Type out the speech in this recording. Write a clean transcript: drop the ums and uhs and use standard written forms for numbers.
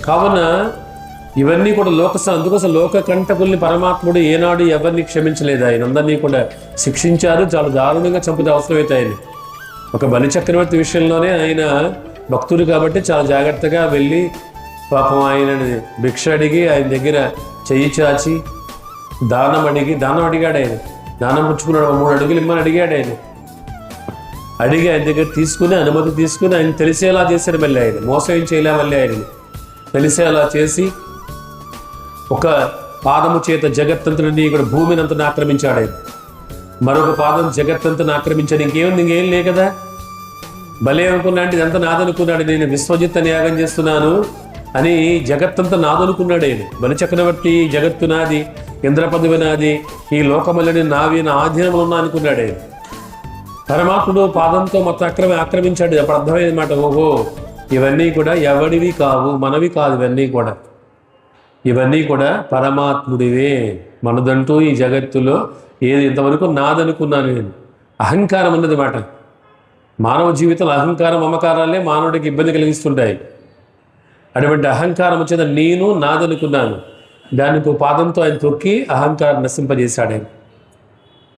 కావున ఇవన్నీ కూడా అందుకోసం లోక కంటకుల్ని పరమాత్ముడు ఏనాడు ఎవరిని క్షమించలేదు. ఆయన అందరినీ కూడా శిక్షించారు, చాలా దారుణంగా చంపితే అవసరమైతే ఆయన. ఒక బలి చక్రవర్తి విషయంలోనే ఆయన భక్తుడు కాబట్టి చాలా జాగ్రత్తగా వెళ్ళి పాపం ఆయనని భిక్ష అడిగి ఆయన దగ్గర చెయ్యి చాచి దానం అడిగాడు ఆయన. దానం పుచ్చుకున్నాడు, 3 అడుగులు ఇమ్మని అడిగాడు ఆయన. అడిగి ఆయన దగ్గర తీసుకుని అనుమతి తీసుకుని ఆయన తెలిసేలా చేశాడు. మళ్ళీ ఆయన మోసం ఏం చేయలే, మళ్ళీ ఆయనని తెలిసేలా చేసి ఒక పాదము చేత జగత్తంతుని ఇక్కడ భూమినంతను ఆక్రమించాడు ఆయన. మరొక పాదం జగత్తంతను ఆక్రమించాడు. ఇంకేం లే కదా. భలే అనుకున్నాడు, ఇదంతా నాదనుకున్నాడు. నేను విశ్వజిత్ అని యాగం చేస్తున్నాను అని జగత్తంతా నాదనుకున్నాడు ఆయన. బలి చక్రవర్తి జగత్తు నాది, ఇంద్రపదవి నాది, ఈ లోకమల్లని నావి, నా ఆధీనంలో ఉన్నా అనుకున్నాడు ఆయన. పరమాత్ముడు పాదంతో మొత్తం ఆక్రమించాడు. అప్పుడు అర్థమైన మాట, ఓహో ఇవన్నీ కూడా ఎవడివి కావు, మనవి కాదు. ఇవన్నీ కూడా పరమాత్ముడివే. మనదంటూ ఈ జగత్తులో ఏది ఇంతవరకు నాదనుకున్నాను నేను. అహంకారం అన్నది మాట. మానవ జీవితంలో అహంకారం మమకారాలే మానవుడికి ఇబ్బంది కలిగిస్తుంటాయి. అటువంటి అహంకారం వచ్చేది నేను నాదనుకున్నాను. దానికి పాదంతో ఆయన తొక్కి అహంకారం నశింపజేశాడు ఆయన.